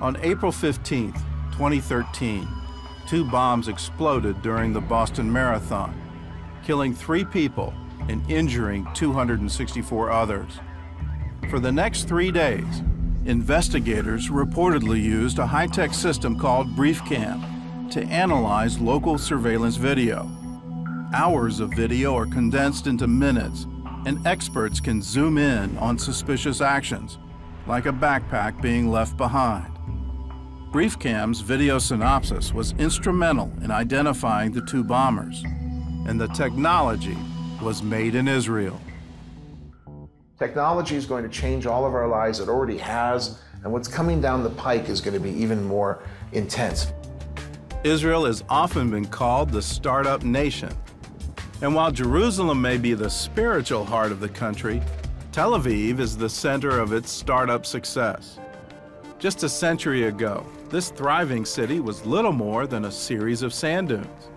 On April 15, 2013, 2 bombs exploded during the Boston Marathon, killing 3 people and injuring 264 others. For the next 3 days, investigators reportedly used a high-tech system called BriefCam to analyze local surveillance video. Hours of video are condensed into minutes, and experts can zoom in on suspicious actions, like a backpack being left behind. BriefCam's video synopsis was instrumental in identifying the 2 bombers, and the technology was made in Israel. Technology is going to change all of our lives. It already has, and what's coming down the pike is going to be even more intense. Israel has often been called the startup nation. And while Jerusalem may be the spiritual heart of the country, Tel Aviv is the center of its startup success. Just a century ago, this thriving city was little more than a series of sand dunes.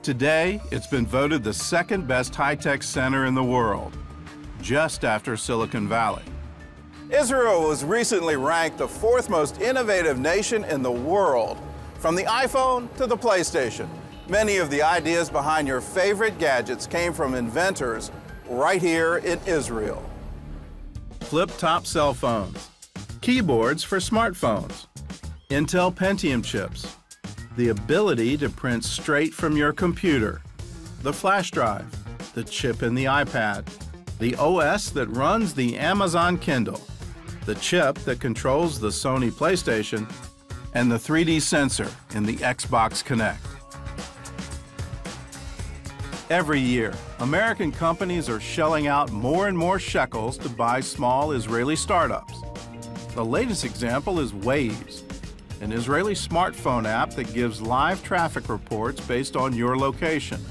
Today, it's been voted the second best high-tech center in the world, just after Silicon Valley. Israel was recently ranked the 4th most innovative nation in the world, from the iPhone to the PlayStation. Many of the ideas behind your favorite gadgets came from inventors right here in Israel. Flip-top cell phones, keyboards for smartphones, Intel Pentium chips, the ability to print straight from your computer, the flash drive, the chip in the iPad, the OS that runs the Amazon Kindle, the chip that controls the Sony PlayStation, and the 3D sensor in the Xbox Kinect. Every year, American companies are shelling out more and more shekels to buy small Israeli startups. The latest example is Waze, an Israeli smartphone app that gives live traffic reports based on your location.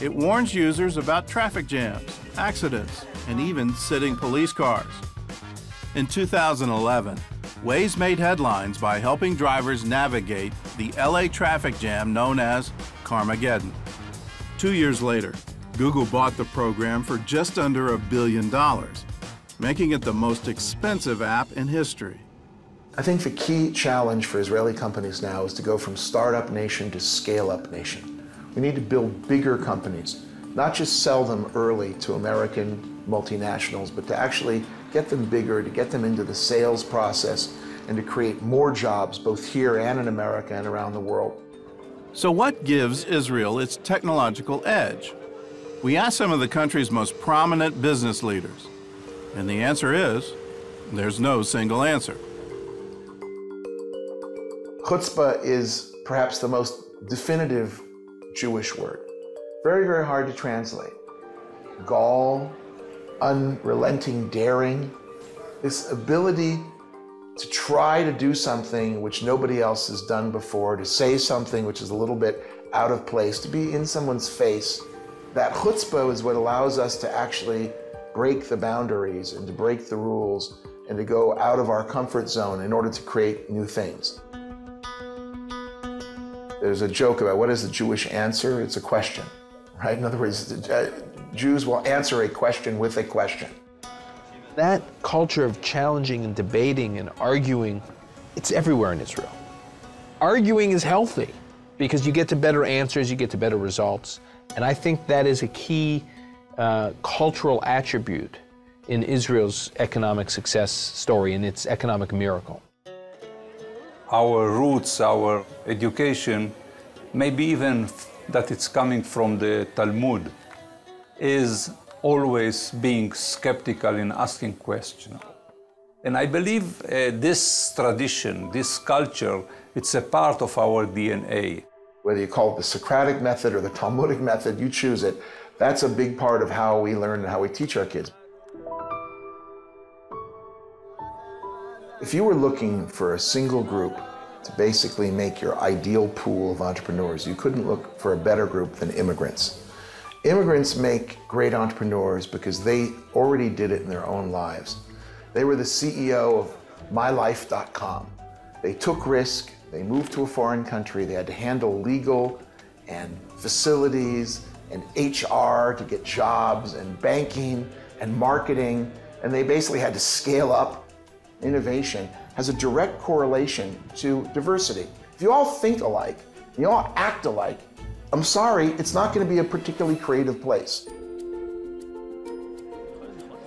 It warns users about traffic jams, accidents, and even sitting police cars. In 2011, Waze made headlines by helping drivers navigate the LA traffic jam known as Carmageddon. 2 years later, Google bought the program for just under $1 billion, making it the most expensive app in history. I think the key challenge for Israeli companies now is to go from startup nation to scale-up nation. We need to build bigger companies, not just sell them early to American multinationals, but to actually get them bigger, to get them into the sales process, and to create more jobs both here and in America and around the world. So what gives Israel its technological edge? We asked some of the country's most prominent business leaders, and the answer is, there's no single answer. Chutzpah is perhaps the most definitive Jewish word. Very, very hard to translate. Gall, unrelenting daring, this ability to try to do something which nobody else has done before, to say something which is a little bit out of place, to be in someone's face. That chutzpah is what allows us to actually break the boundaries and to break the rules and to go out of our comfort zone in order to create new things. There's a joke about what is the Jewish answer? It's a question, right? In other words, Jews will answer a question with a question. That culture of challenging and debating and arguing, it's everywhere in Israel. Arguing is healthy because you get to better answers, you get to better results. And I think that is a key cultural attribute in Israel's economic success story and its economic miracle. Our roots, our education, maybe even that it's coming from the Talmud, is always being skeptical and asking questions. And I believe this tradition, this culture, it's a part of our DNA. Whether you call it the Socratic method or the Talmudic method, you choose it. That's a big part of how we learn and how we teach our kids. If you were looking for a single group to basically make your ideal pool of entrepreneurs, you couldn't look for a better group than immigrants. Immigrants make great entrepreneurs because they already did it in their own lives. They were the CEO of MyLife.com. They took risk, they moved to a foreign country, they had to handle legal and facilities and HR to get jobs and banking and marketing, and they basically had to scale up innovation has a direct correlation to diversity. If you all think alike, you all act alike, I'm sorry, it's not going to be a particularly creative place.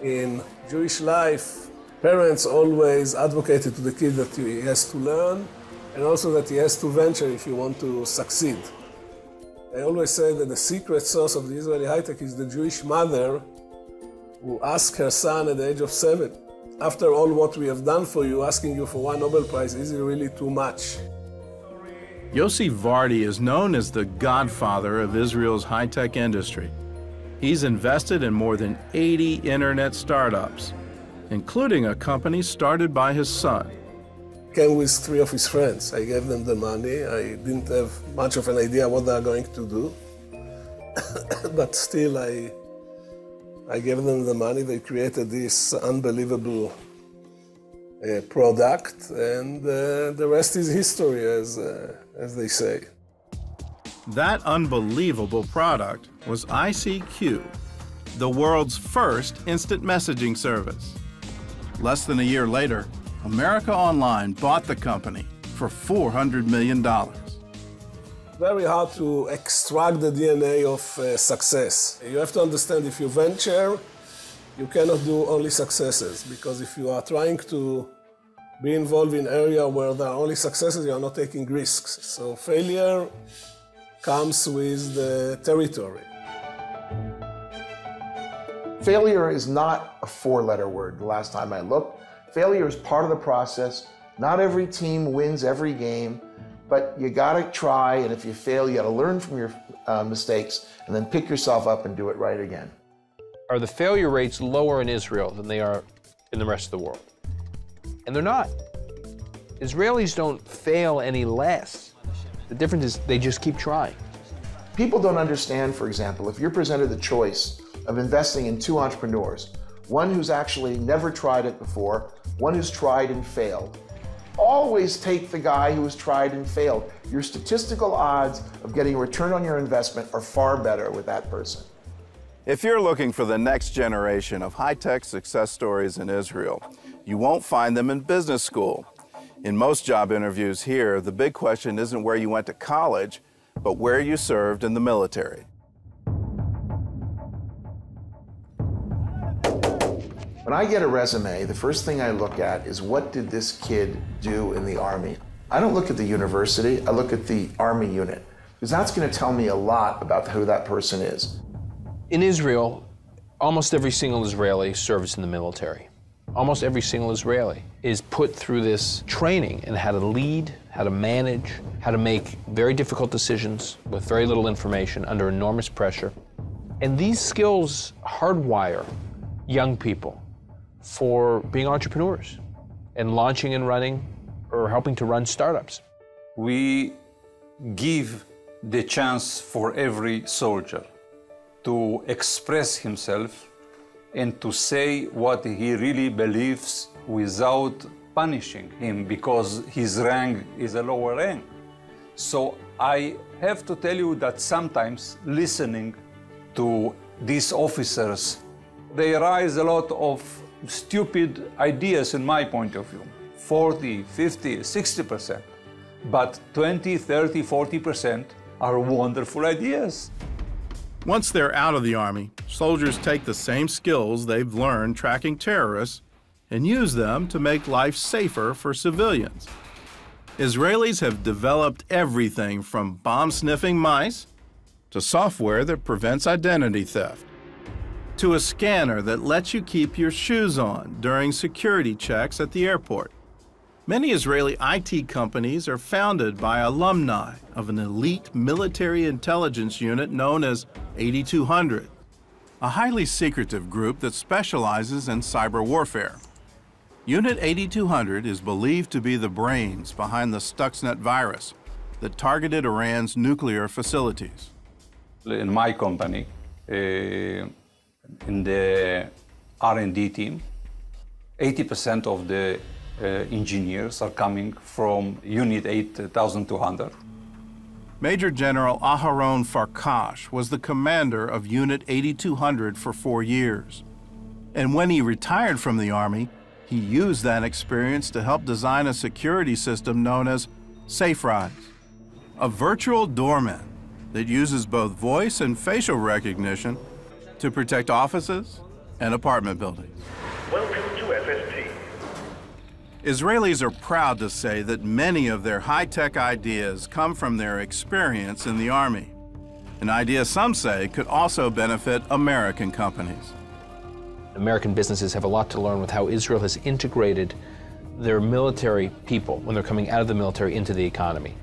In Jewish life, parents always advocated to the kid that he has to learn and also that he has to venture if you want to succeed. I always say that the secret source of the Israeli high-tech is the Jewish mother who asked her son at the age of 7, after all what we have done for you, asking you for one Nobel Prize, is it really too much? Yossi Vardi is known as the godfather of Israel's high-tech industry. He's invested in more than 80 internet startups, including a company started by his son. Came with 3 of his friends. I gave them the money. I didn't have much of an idea what they are going to do. But still, I gave them the money. They created this unbelievable product, and the rest is history, as they say. That unbelievable product was ICQ, the world's first instant messaging service. Less than a year later, America Online bought the company for $400 million. Very hard to extract the DNA of success. You have to understand, if you venture, you cannot do only successes, because if you are trying to be involved in an area where there are only successes, you are not taking risks. So failure comes with the territory. Failure is not a 4-letter word the last time I looked. Failure is part of the process. Not every team wins every game, but you gotta try, and if you fail, you gotta learn from your mistakes and then pick yourself up and do it right again. Are the failure rates lower in Israel than they are in the rest of the world? And they're not. Israelis don't fail any less. The difference is they just keep trying. People don't understand, for example, if you're presented the choice of investing in 2 entrepreneurs, one who's actually never tried it before, one who's tried and failed. Always take the guy who has tried and failed. Your statistical odds of getting a return on your investment are far better with that person. If you're looking for the next generation of high-tech success stories in Israel, you won't find them in business school. In most job interviews here, the big question isn't where you went to college, but where you served in the military. When I get a resume, the first thing I look at is, what did this kid do in the Army? I don't look at the university, I look at the Army unit, because that's going to tell me a lot about who that person is. In Israel, almost every single Israeli serves in the military. Almost every single Israeli is put through this training in how to lead, how to manage, how to make very difficult decisions with very little information under enormous pressure. And these skills hardwire young people for being entrepreneurs and launching and running or helping to run startups. We give the chance for every soldier to express himself and to say what he really believes without punishing him because his rank is a lower rank. So I have to tell you that sometimes listening to these officers, they raise a lot of stupid ideas in my point of view. 40, 50, 60%. But 20, 30, 40% are wonderful ideas. Once they're out of the Army, soldiers take the same skills they've learned tracking terrorists and use them to make life safer for civilians. Israelis have developed everything from bomb-sniffing mice to software that prevents identity theft, to a scanner that lets you keep your shoes on during security checks at the airport. Many Israeli IT companies are founded by alumni of an elite military intelligence unit known as 8200, a highly secretive group that specializes in cyber warfare. Unit 8200 is believed to be the brains behind the Stuxnet virus that targeted Iran's nuclear facilities. In my company, in the R&D team, 80% of the engineers are coming from Unit 8200. Major General Aharon Farkash was the commander of Unit 8200 for 4 years. And when he retired from the Army, He used that experience to help design a security system known as SafeRise, a virtual doorman that uses both voice and facial recognition to protect offices and apartment buildings. Welcome to FST. Israelis are proud to say that many of their high-tech ideas come from their experience in the Army, an idea some say could also benefit American companies. American businesses have a lot to learn with how Israel has integrated their military people when they're coming out of the military into the economy.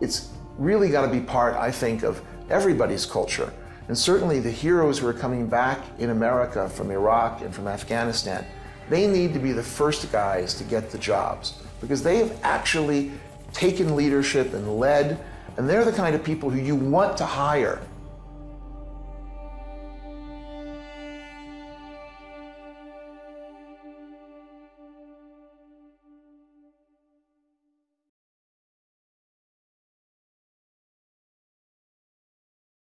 It's really got to be part, I think, of everybody's culture. And certainly the heroes who are coming back in America from Iraq and from Afghanistan, they need to be the first guys to get the jobs because they have actually taken leadership and led, and they're the kind of people who you want to hire